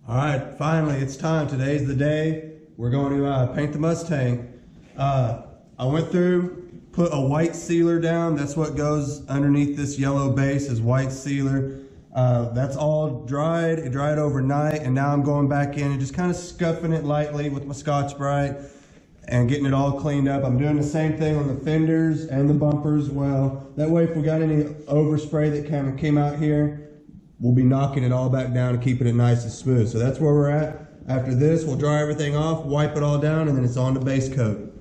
All right, finally, it's time. Today's the day. We're going to paint the Mustang. I went through, put a white sealer down. That's what goes underneath this yellow base is white sealer. That's all dried. It dried overnight, and now I'm going back in and just kind of scuffing it lightly with my Scotch-Brite and getting it all cleaned up. I'm doing the same thing on the fenders and the bumpers as well. That way, if we got any overspray that kind of came out here, we'll be knocking it all back down and keeping it nice and smooth. So that's where we're at. After this, we'll dry everything off, wipe it all down, and then it's on to base coat.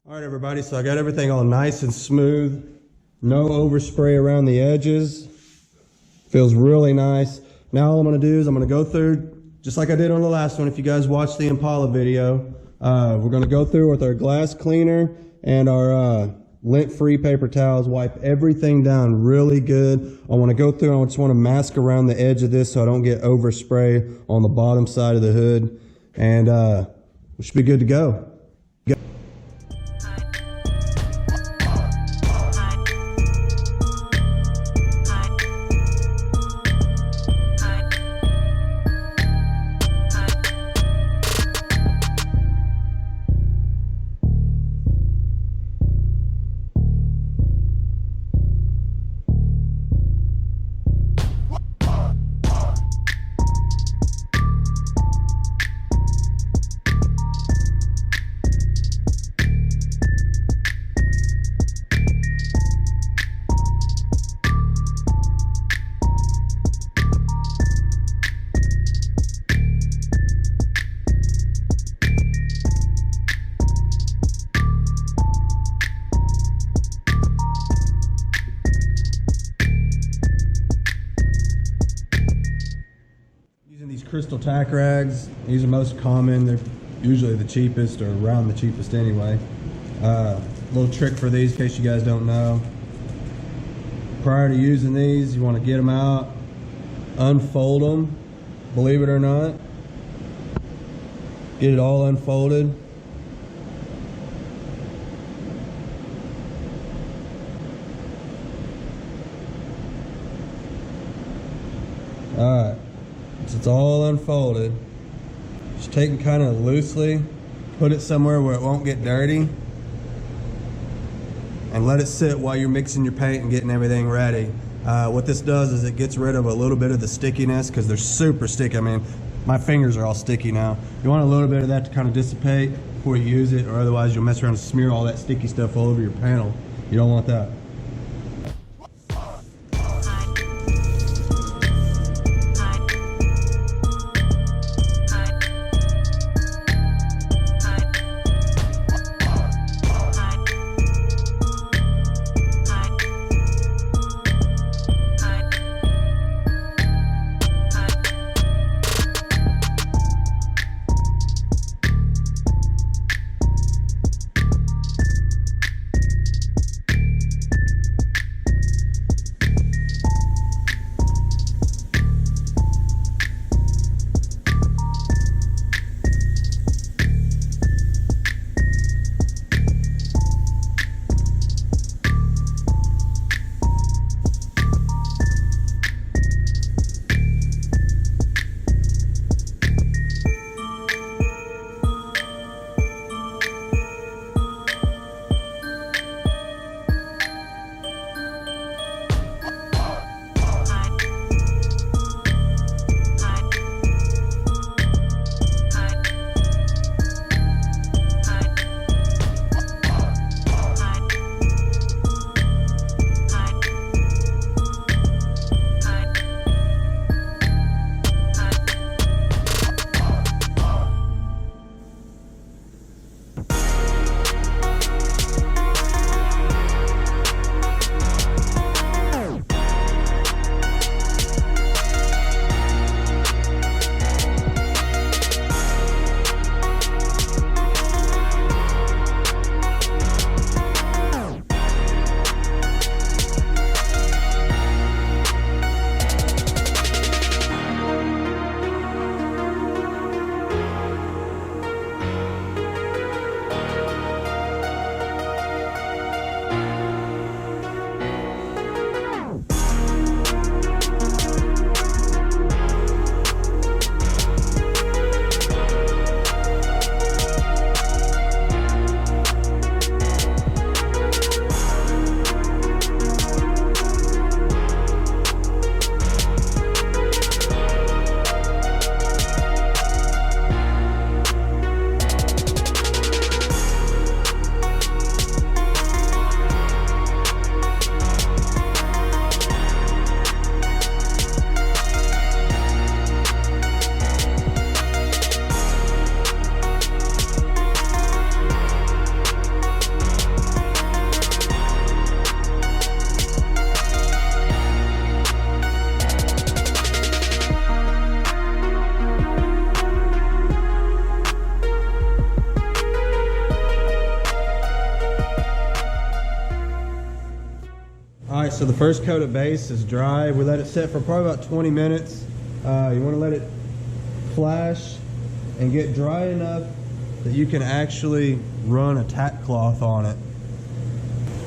All right, everybody, so I got everything all nice and smooth. No overspray around the edges. Feels really nice. Now all I'm going to do is I'm going to go through, just like I did on the last one, if you guys watched the Impala video, we're going to go through with our glass cleaner and our lint-free paper towels, wipe everything down really good. I want to go through, I just want to mask around the edge of this so I don't get overspray on the bottom side of the hood, and we should be good to go. Crystal tack rags, these are most common. They're usually the cheapest, or around the cheapest anyway. Little trick for these in case you guys don't know. Prior to using these, you want to get them out, unfold them, believe it or not. Get it all unfolded. Alright. It's all unfolded. Just take it kind of loosely, put it somewhere where it won't get dirty, and let it sit while you're mixing your paint and getting everything ready. What this does is it gets rid of a little bit of the stickiness, because they're super sticky. I mean, my fingers are all sticky now. You want a little bit of that to kind of dissipate before you use it, or otherwise you'll mess around and smear all that sticky stuff all over your panel. You don't want that. So the first coat of base is dry. We let it sit for probably about 20 minutes. You want to let it flash and get dry enough that you can actually run a tack cloth on it.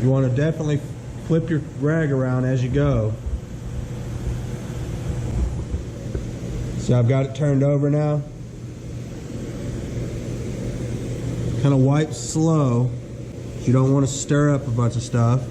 You want to definitely flip your rag around as you go. So I've got it turned over now. Kind of wipe slow. You don't want to stir up a bunch of stuff.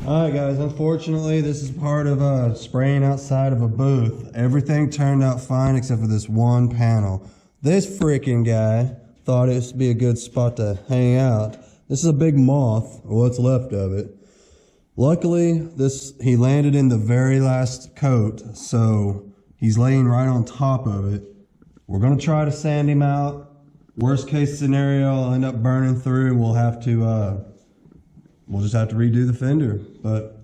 Alright guys, unfortunately this is part of spraying outside of a booth. Everything turned out fine except for this one panel. This freaking guy thought it would be a good spot to hang out. This is a big moth, or what's left of it. Luckily, he landed in the very last coat, so he's laying right on top of it. We're going to try to sand him out. Worst case scenario, I'll end up burning through. We'll just have to redo the fender, but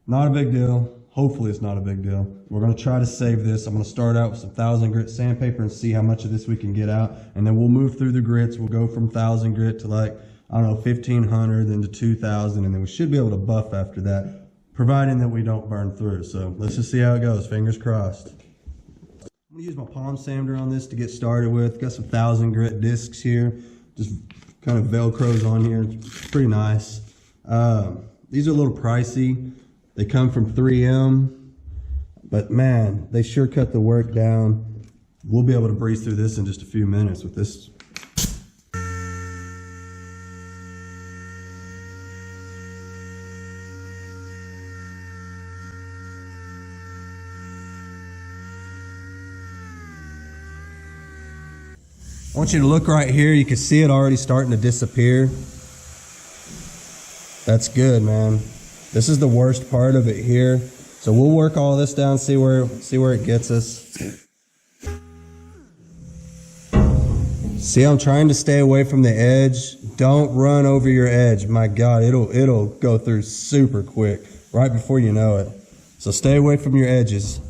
not a big deal. Hopefully it's not a big deal. We're going to try to save this. I'm going to start out with some 1000 grit sandpaper and see how much of this we can get out, and then we'll move through the grits. We'll go from 1000 grit to like, I don't know, 1500, then to 2000, and then we should be able to buff after that, providing that we don't burn through. So let's just see how it goes. Fingers crossed. I'm gonna use my palm sander on this to get started with. Got some 1000 grit discs here. Just kind of Velcros on here. It's pretty nice. These are a little pricey. They come from 3M, but man, they sure cut the work down. We'll be able to breeze through this in just a few minutes with this. I want you to look right here. You can see it already starting to disappear. That's good, man. This is the worst part of it here. So we'll work all this down, see where it gets us. See, I'm trying to stay away from the edge. Don't run over your edge. My God, it'll go through super quick right before you know it. So stay away from your edges.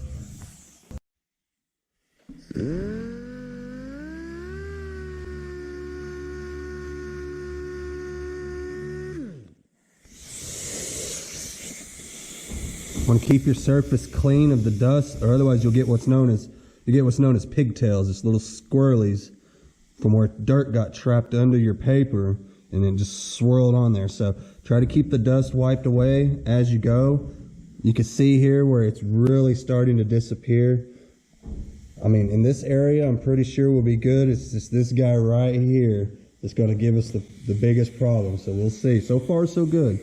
Want to keep your surface clean of the dust, or otherwise you'll get what's known as pigtails, just little squirrelies from where dirt got trapped under your paper and then just swirled on there. So try to keep the dust wiped away as you go. You can see here where it's really starting to disappear. I mean, in this area, I'm pretty sure we'll be good. It's just this guy right here that's going to give us the biggest problem. So we'll see. So far, so good.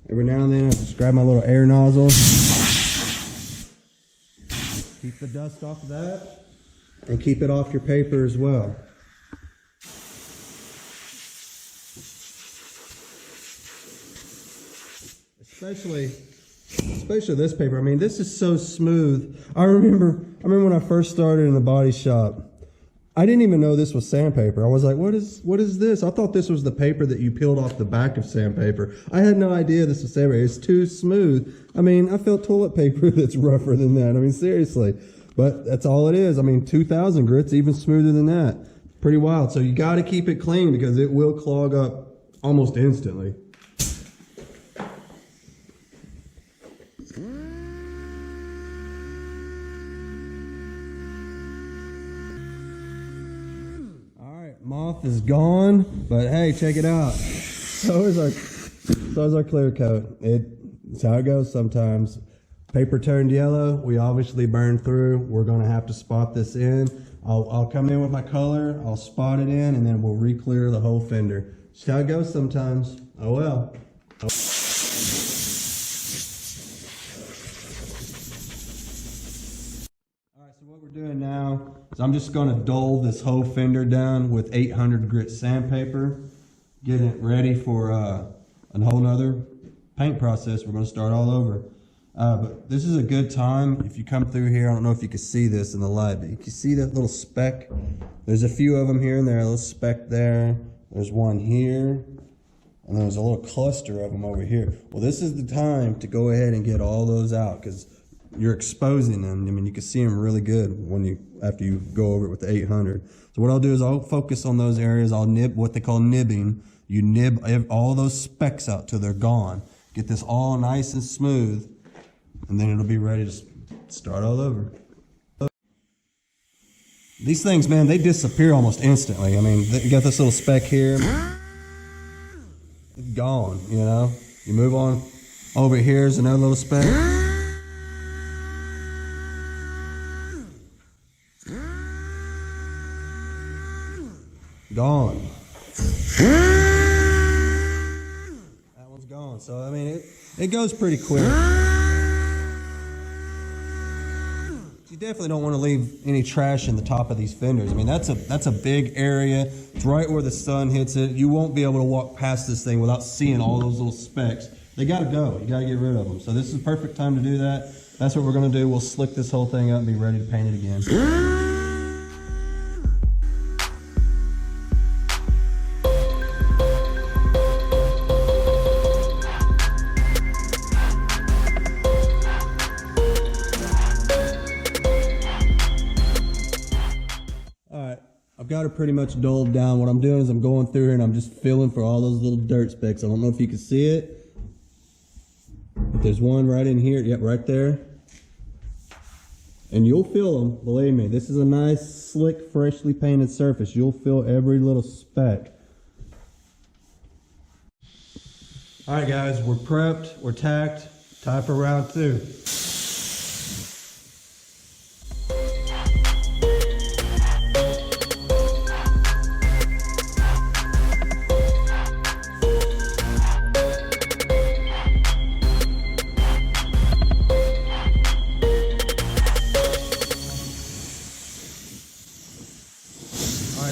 Every now and then, I just grab my little air nozzle. Keep the dust off of that, and keep it off your paper as well. Especially this paper. I mean, this is so smooth. I remember when I first started in the body shop, I didn't even know this was sandpaper. I was like, what is this? I thought this was the paper that you peeled off the back of sandpaper. I had no idea this was sandpaper. It's too smooth. I mean, I felt toilet paper that's rougher than that. I mean, seriously. But that's all it is. I mean, 2000 grit's even smoother than that. Pretty wild. So you got to keep it clean because it will clog up almost instantly. Moth is gone, but hey, check it out. So is our clear coat. It's how it goes sometimes. Paper turned yellow. We obviously burned through. We're gonna have to spot this in. I'll come in with my color. I'll spot it in, and then we'll re-clear the whole fender. Just how it goes sometimes. Oh well. What we're doing now is I'm just going to dull this whole fender down with 800 grit sandpaper, getting it ready for a whole nother paint process. We're going to start all over. But this is a good time if you come through here. I don't know if you can see this in the light, but you can see that little speck. There's a few of them here and there, a little speck there. There's one here, and there's a little cluster of them over here. Well, this is the time to go ahead and get all those out because you're exposing them. I mean, you can see them really good after you go over it with the 800. So what I'll do is I'll focus on those areas. I'll nib what they call nibbing. You nib all those specks out till they're gone. Get this all nice and smooth, and then it'll be ready to start all over. These things, man, they disappear almost instantly. I mean, you got this little speck here. It's gone, you know. You move on. Over here's another little speck. Gone. That one's gone. So I mean, it goes pretty quick. You definitely don't want to leave any trash in the top of these fenders. I mean, that's a big area. It's right where the sun hits it. You won't be able to walk past this thing without seeing all those little specks. They got to go. You got to get rid of them. So this is the perfect time to do that. That's what we're going to do. We'll slick this whole thing up and be ready to paint it again. Got it pretty much dulled down. What I'm doing is I'm going through here and I'm just feeling for all those little dirt specks. I don't know if you can see it. There's one right in here. Yep, right there. And you'll feel them, believe me. This is a nice, slick, freshly painted surface. You'll feel every little speck. All right, guys, we're prepped, we're tacked. Time for round 2.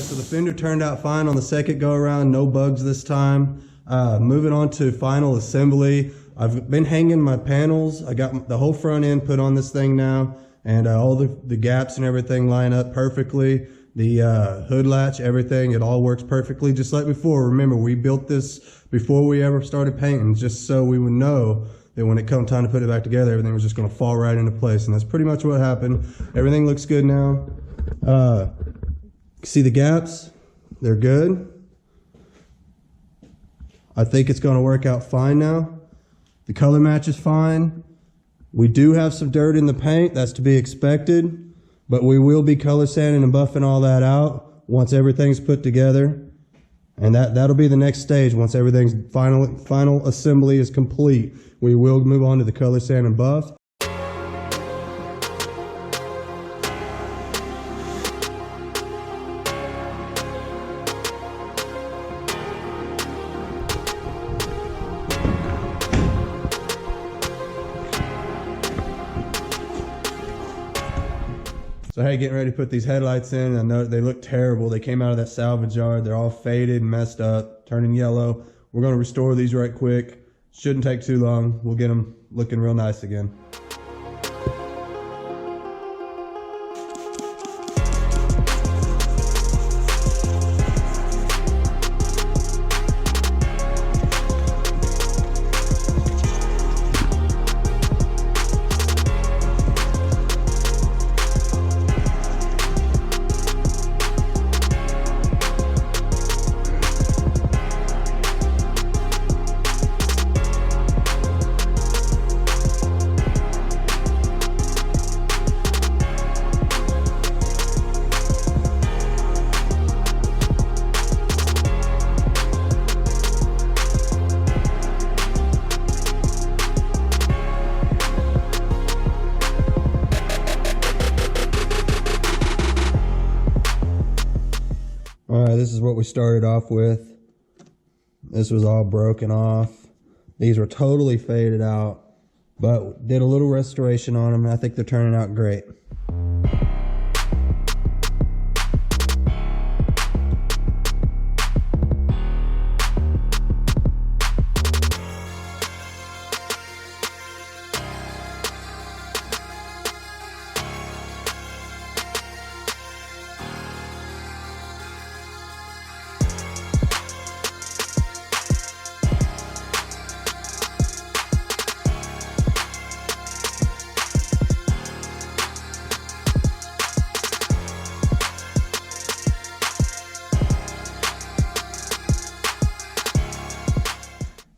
So the fender turned out fine on the second go around, no bugs this time. Moving on to final assembly. I've been hanging my panels. I got the whole front end put on this thing now, and all the gaps and everything line up perfectly. The hood latch, everything, it all works perfectly just like before. Remember, we built this before we ever started painting, just so we would know that when it come time to put it back together, everything was just gonna fall right into place, and that's pretty much what happened. Everything looks good now. See the gaps? They're good. I think it's going to work out fine now. The color match is fine. We do have some dirt in the paint. That's to be expected. But we will be color sanding and buffing all that out once everything's put together. And that'll be the next stage. Once everything's final assembly is complete, we will move on to the color sand and buff. So hey, getting ready to put these headlights in. I know they look terrible. They came out of that salvage yard. They're all faded and messed up, turning yellow. We're going to restore these right quick. Shouldn't take too long. We'll get them looking real nice again. All right, this is what we started off with. This was all broken off. These were totally faded out, but did a little restoration on them, and I think they're turning out great.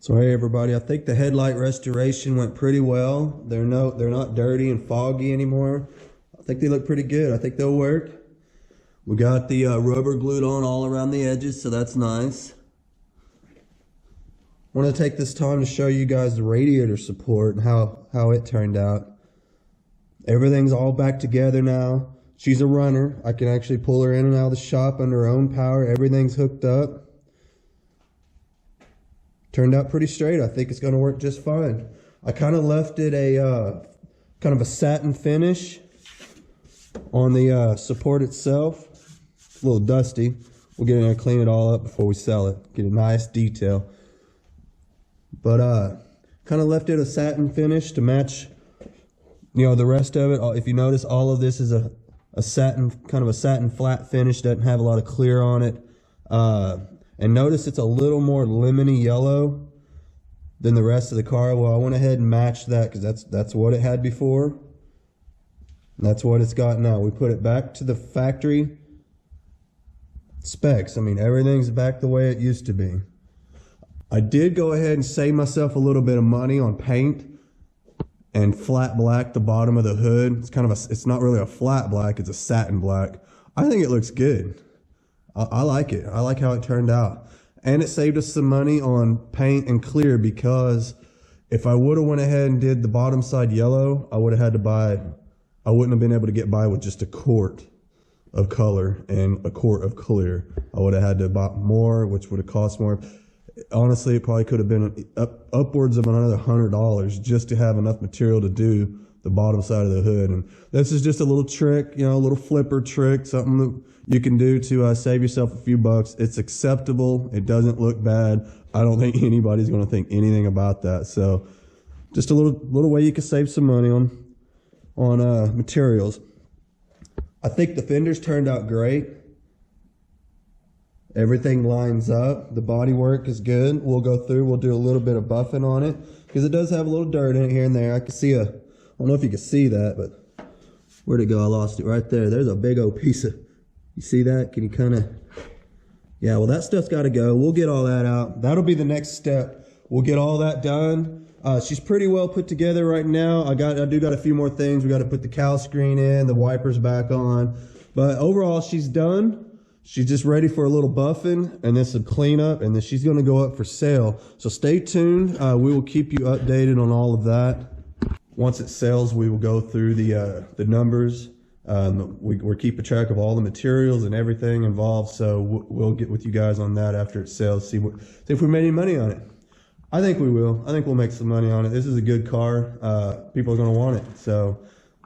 So hey everybody, I think the headlight restoration went pretty well. They're not dirty and foggy anymore. I think they look pretty good. I think they'll work. We got the rubber glued on all around the edges, so that's nice. I want to take this time to show you guys the radiator support and how it turned out. Everything's all back together now. She's a runner. I can actually pull her in and out of the shop under her own power. Everything's hooked up. Turned out pretty straight. I think it's going to work just fine. I kind of left it a kind of a satin finish on the support itself. It's a little dusty. We'll get in there and clean it all up before we sell it. Get a nice detail. But kind of left it a satin finish to match, you know, the rest of it. If you notice, all of this is a satin, kind of a satin flat finish. Doesn't have a lot of clear on it. And notice it's a little more lemony yellow than the rest of the car. Well, I went ahead and matched that because that's what it had before. And that's what it's got now. We put it back to the factory specs. I mean, everything's back the way it used to be. I did go ahead and save myself a little bit of money on paint. and flat black the bottom of the hood. It's kind of it's not really a flat black, it's a satin black. I think it looks good. I like it. I like how it turned out. And it saved us some money on paint and clear, because if I would have went ahead and did the bottom side yellow, I would have had to buy, I wouldn't have been able to get by with just a quart of color and a quart of clear. I would have had to buy more, which would have cost more. Honestly, it probably could have been upwards of another $100 just to have enough material to do the bottom side of the hood. And this is just a little trick, you know, a little flipper trick, something that you can do to save yourself a few bucks. It's acceptable. It doesn't look bad. I don't think anybody's going to think anything about that. So just a little way you can save some money on materials. I think the fenders turned out great. Everything lines up. The body work is good. We'll go through, we'll do a little bit of buffing on it, because it does have a little dirt in it here and there. I can see I don't know if you can see that, but where'd it go? I lost it right there. There's a big old piece of, you see that? Can you kind of, yeah, well, that stuff's got to go. We'll get all that out. That'll be the next step. We'll get all that done. She's pretty well put together right now. I do got a few more things. We got to put the cowl screen in, the wipers back on, but overall she's done. She's just ready for a little buffing and then some cleanup, and then she's going to go up for sale. So stay tuned. We will keep you updated on all of that. Once it sells, we will go through the numbers. We're keeping track of all the materials and everything involved. So we'll get with you guys on that after it sells. See if we made any money on it. I think we will. I think we'll make some money on it. This is a good car. People are going to want it. So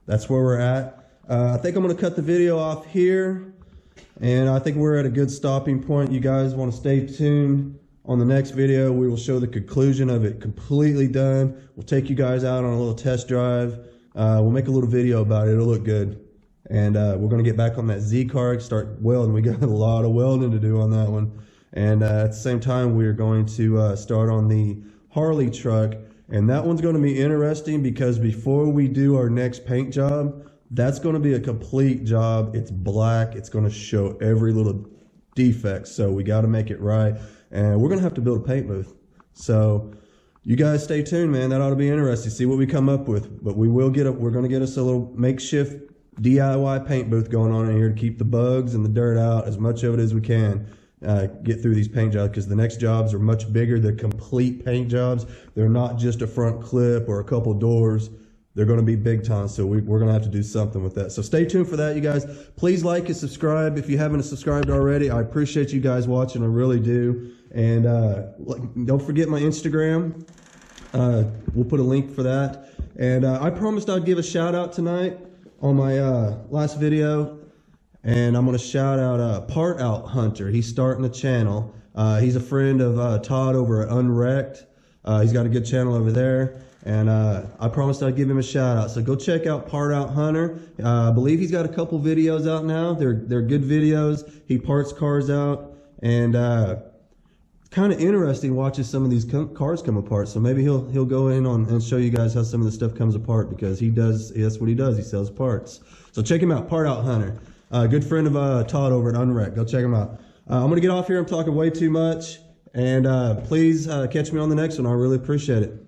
that's where we're at. I think I'm going to cut the video off here. And I think we're at a good stopping point. You guys want to stay tuned. On the next video, we will show the conclusion of it completely done. We'll take you guys out on a little test drive. We'll make a little video about it. It'll look good. And we're going to get back on that Z car, start welding. We got a lot of welding to do on that one. And at the same time, we're going to start on the Harley truck. And that one's going to be interesting, because before we do our next paint job, that's going to be a complete job. It's black. It's going to show every little defect. So we got to make it right. And we're going to have to build a paint booth. So you guys stay tuned, man. That ought to be interesting. See what we come up with. But we're going to get us a little makeshift DIY paint booth going on in here to keep the bugs and the dirt out, as much of it as we can. Get through these paint jobs, because the next jobs are much bigger. They're complete paint jobs. They're not just a front clip or a couple doors. They're going to be big time, so we're going to have to do something with that. So stay tuned for that, you guys. Please like and subscribe if you haven't subscribed already. I appreciate you guys watching. I really do. And don't forget my Instagram. We'll put a link for that. And I promised I'd give a shout out tonight on my last video. And I'm going to shout out Part Out Hunter. He's starting a channel. He's a friend of Todd over at Unwrecked. He's got a good channel over there. And I promised I'd give him a shout out. So go check out Part Out Hunter. I believe he's got a couple videos out now. They're good videos. He parts cars out. And it's kind of interesting watching some of these cars come apart. So maybe he'll go in and show you guys how some of the stuff comes apart, because that's what he does. He sells parts. So check him out, Part Out Hunter. Good friend of Todd over at Unwrecked. Go check him out. I'm going to get off here. I'm talking way too much. And please catch me on the next one. I really appreciate it.